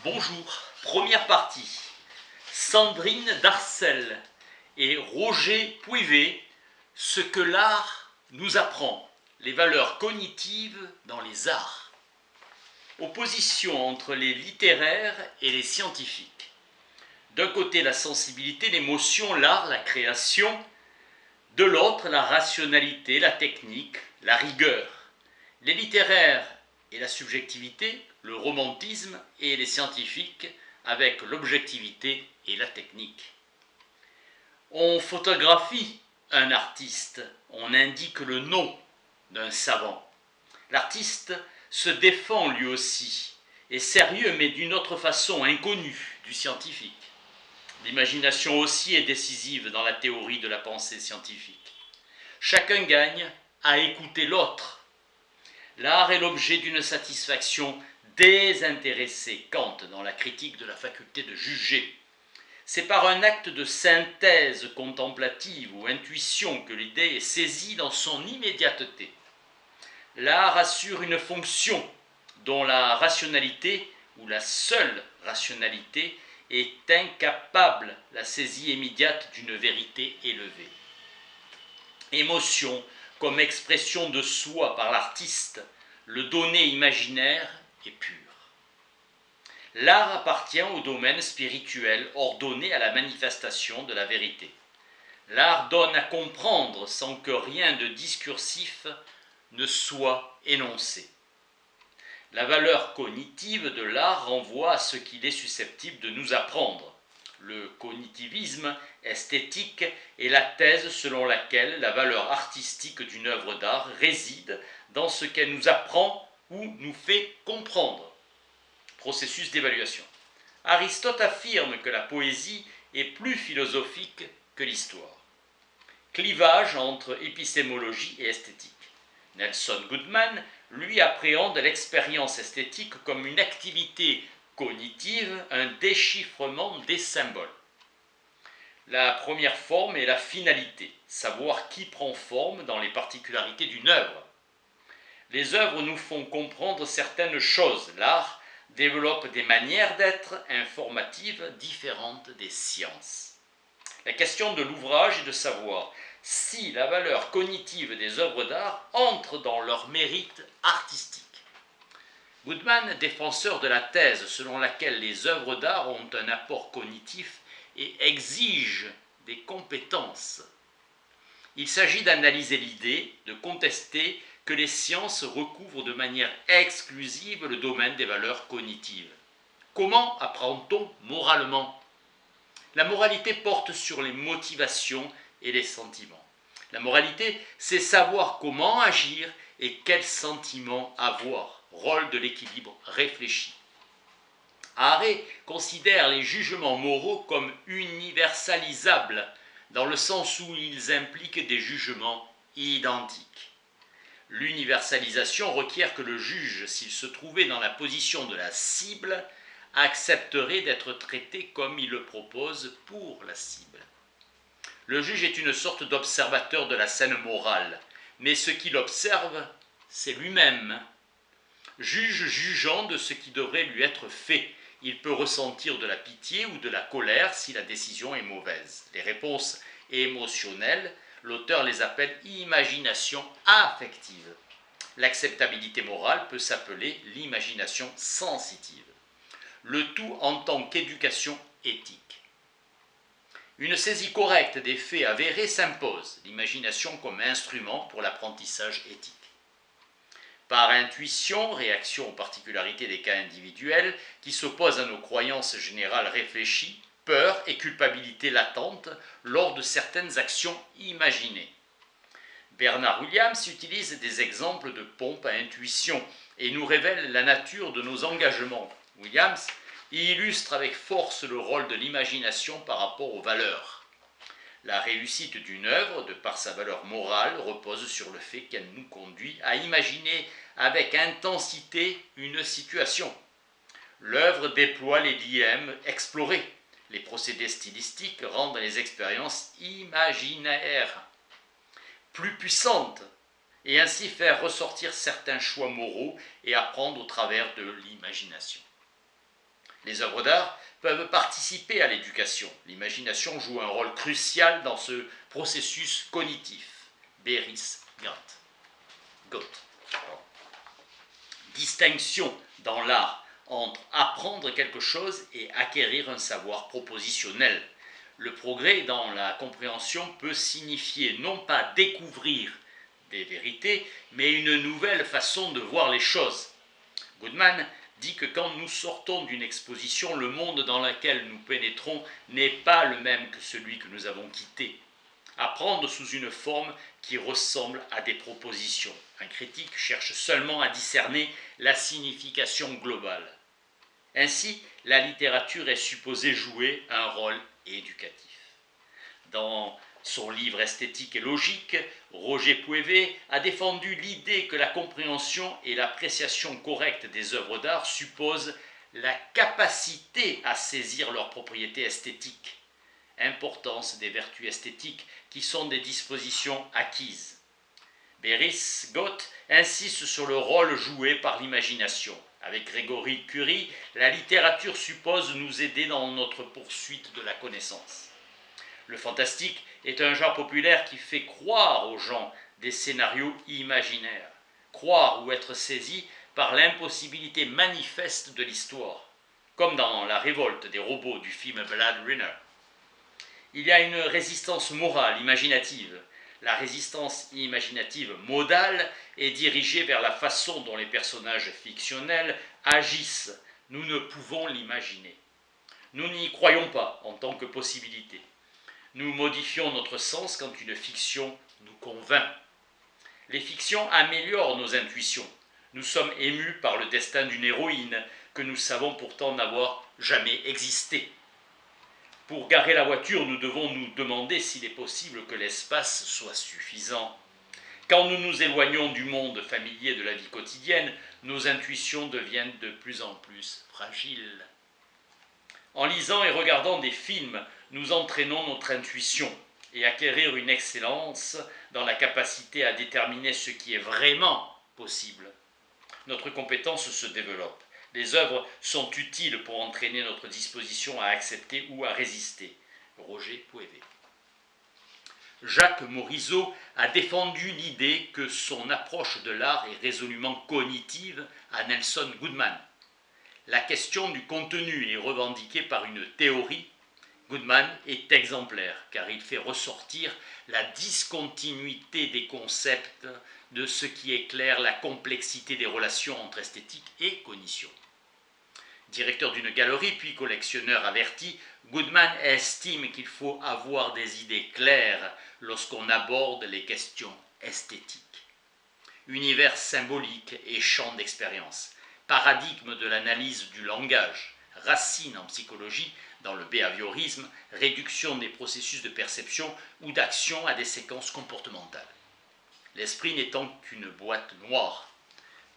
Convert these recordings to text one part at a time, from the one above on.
Bonjour, première partie. Sandrine Darcel et Roger Pouivet, ce que l'art nous apprend, les valeurs cognitives dans les arts. Opposition entre les littéraires et les scientifiques. D'un côté la sensibilité, l'émotion, l'art, la création. De l'autre la rationalité, la technique, la rigueur. Les littéraires et la subjectivité, le romantisme, et les scientifiques avec l'objectivité et la technique. On photographie un artiste, on indique le nom d'un savant. L'artiste se défend lui aussi, est sérieux mais d'une autre façon, inconnue du scientifique. L'imagination aussi est décisive dans la théorie de la pensée scientifique. Chacun gagne à écouter l'autre. L'art est l'objet d'une satisfaction désintéressée. Kant dans la critique de la faculté de juger. C'est par un acte de synthèse contemplative ou intuition que l'idée est saisie dans son immédiateté. L'art assure une fonction dont la rationalité, ou la seule rationalité, est incapable la saisie immédiate d'une vérité élevée. Émotion comme expression de soi par l'artiste, le donné imaginaire est pur. L'art appartient au domaine spirituel ordonné à la manifestation de la vérité. L'art donne à comprendre sans que rien de discursif ne soit énoncé. La valeur cognitive de l'art renvoie à ce qu'il est susceptible de nous apprendre. Le cognitivisme esthétique est la thèse selon laquelle la valeur artistique d'une œuvre d'art réside dans ce qu'elle nous apprend ou nous fait comprendre. Processus d'évaluation. Aristote affirme que la poésie est plus philosophique que l'histoire. Clivage entre épistémologie et esthétique. Nelson Goodman, lui, appréhende l'expérience esthétique comme une activité cognitive, un déchiffrement des symboles. La première forme est la finalité, savoir qui prend forme dans les particularités d'une œuvre. Les œuvres nous font comprendre certaines choses. L'art développe des manières d'être informatives différentes des sciences. La question de l'ouvrage est de savoir si la valeur cognitive des œuvres d'art entre dans leur mérite artistique. Goodman, défenseur de la thèse selon laquelle les œuvres d'art ont un apport cognitif et exigent des compétences. Il s'agit d'analyser l'idée, de contester que les sciences recouvrent de manière exclusive le domaine des valeurs cognitives. Comment apprend-on moralement ? La moralité porte sur les motivations et les sentiments. La moralité, c'est savoir comment agir et quels sentiments avoir. Rôle de l'équilibre réfléchi. Haré considère les jugements moraux comme universalisables, dans le sens où ils impliquent des jugements identiques. L'universalisation requiert que le juge, s'il se trouvait dans la position de la cible, accepterait d'être traité comme il le propose pour la cible. Le juge est une sorte d'observateur de la scène morale, mais ce qu'il observe, c'est lui-même. Juge jugeant de ce qui devrait lui être fait. Il peut ressentir de la pitié ou de la colère si la décision est mauvaise. Les réponses émotionnelles, l'auteur les appelle imagination affective. L'acceptabilité morale peut s'appeler l'imagination sensitive. Le tout en tant qu'éducation éthique. Une saisie correcte des faits avérés s'impose, l'imagination comme instrument pour l'apprentissage éthique. Par intuition, réaction aux particularités des cas individuels qui s'opposent à nos croyances générales réfléchies, peur et culpabilité latente lors de certaines actions imaginées. Bernard Williams utilise des exemples de pompe à intuition et nous révèle la nature de nos engagements. Williams illustre avec force le rôle de l'imagination par rapport aux valeurs. La réussite d'une œuvre, de par sa valeur morale, repose sur le fait qu'elle nous conduit à imaginer avec intensité une situation. L'œuvre déploie les dilemmes explorés. Les procédés stylistiques rendent les expériences imaginaires plus puissantes et ainsi faire ressortir certains choix moraux et apprendre au travers de l'imagination. Les œuvres d'art peuvent participer à l'éducation. L'imagination joue un rôle crucial dans ce processus cognitif. Beris Goethe. Distinction dans l'art entre apprendre quelque chose et acquérir un savoir propositionnel. Le progrès dans la compréhension peut signifier non pas découvrir des vérités, mais une nouvelle façon de voir les choses. Goodman dit que quand nous sortons d'une exposition, le monde dans lequel nous pénétrons n'est pas le même que celui que nous avons quitté. Apprendre sous une forme qui ressemble à des propositions. Un critique cherche seulement à discerner la signification globale. Ainsi, la littérature est supposée jouer un rôle éducatif. Dans son livre Esthétique et logique, Roger Puevé a défendu l'idée que la compréhension et l'appréciation correcte des œuvres d'art supposent la capacité à saisir leurs propriétés esthétiques. Importance des vertus esthétiques qui sont des dispositions acquises. Beris Goethe insiste sur le rôle joué par l'imagination. Avec Grégory Curie, la littérature suppose nous aider dans notre poursuite de la connaissance. Le fantastique est un genre populaire qui fait croire aux gens des scénarios imaginaires, croire ou être saisi par l'impossibilité manifeste de l'histoire, comme dans La révolte des robots du film Blade Runner. Il y a une résistance morale, imaginative. La résistance imaginative modale est dirigée vers la façon dont les personnages fictionnels agissent. Nous ne pouvons l'imaginer. Nous n'y croyons pas en tant que possibilité. Nous modifions notre sens quand une fiction nous convainc. Les fictions améliorent nos intuitions. Nous sommes émus par le destin d'une héroïne que nous savons pourtant n'avoir jamais existé. Pour garer la voiture, nous devons nous demander s'il est possible que l'espace soit suffisant. Quand nous nous éloignons du monde familier de la vie quotidienne, nos intuitions deviennent de plus en plus fragiles. En lisant et regardant des films, nous entraînons notre intuition et acquérir une excellence dans la capacité à déterminer ce qui est vraiment possible. Notre compétence se développe. Les œuvres sont utiles pour entraîner notre disposition à accepter ou à résister. Roger Puevé. Jacques Morisot a défendu l'idée que son approche de l'art est résolument cognitive à Nelson Goodman. La question du contenu est revendiquée par une théorie. Goodman est exemplaire car il fait ressortir la discontinuité des concepts de ce qui éclaire la complexité des relations entre esthétique et cognition. Directeur d'une galerie puis collectionneur averti, Goodman estime qu'il faut avoir des idées claires lorsqu'on aborde les questions esthétiques. Univers symbolique et champ d'expérience, paradigme de l'analyse du langage, racine en psychologie dans le behaviorisme, réduction des processus de perception ou d'action à des séquences comportementales. L'esprit n'étant qu'une boîte noire.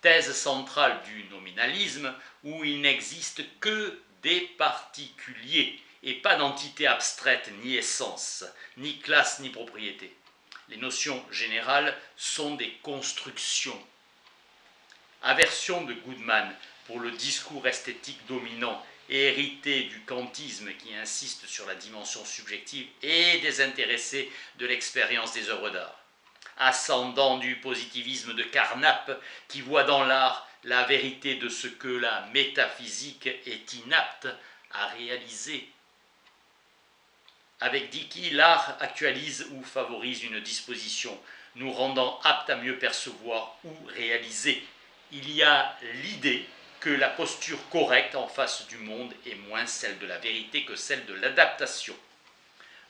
Thèse centrale du nominalisme où il n'existe que des particuliers et pas d'entité abstraite ni essence, ni classe ni propriété. Les notions générales sont des constructions. Aversion de Goodman pour le discours esthétique dominant et hérité du kantisme qui insiste sur la dimension subjective et désintéressée de l'expérience des œuvres d'art. Ascendant du positivisme de Carnap qui voit dans l'art la vérité de ce que la métaphysique est inapte à réaliser. Avec Dickey, l'art actualise ou favorise une disposition, nous rendant aptes à mieux percevoir ou réaliser. Il y a l'idée que la posture correcte en face du monde est moins celle de la vérité que celle de l'adaptation.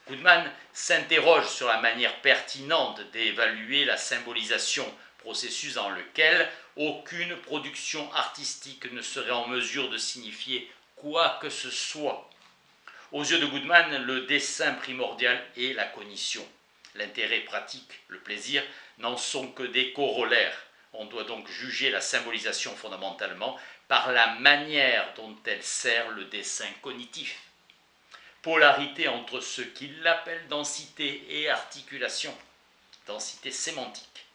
Goodman s'interroge sur la manière pertinente d'évaluer la symbolisation, processus dans lequel aucune production artistique ne serait en mesure de signifier quoi que ce soit. Aux yeux de Goodman, le dessin primordial est la cognition. L'intérêt pratique, le plaisir, n'en sont que des corollaires. On doit donc juger la symbolisation fondamentalement par la manière dont elle sert le dessin cognitif. Polarité entre ce qu'il appelle densité et articulation, densité sémantique.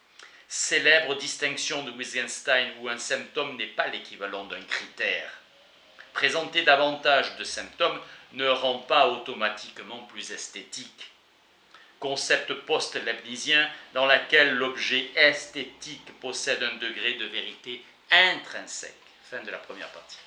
Célèbre distinction de Wittgenstein où un symptôme n'est pas l'équivalent d'un critère. présenter davantage de symptômes ne rend pas automatiquement plus esthétique. Concept post-leibnizien dans lequel l'objet esthétique possède un degré de vérité intrinsèque. Fin de la première partie.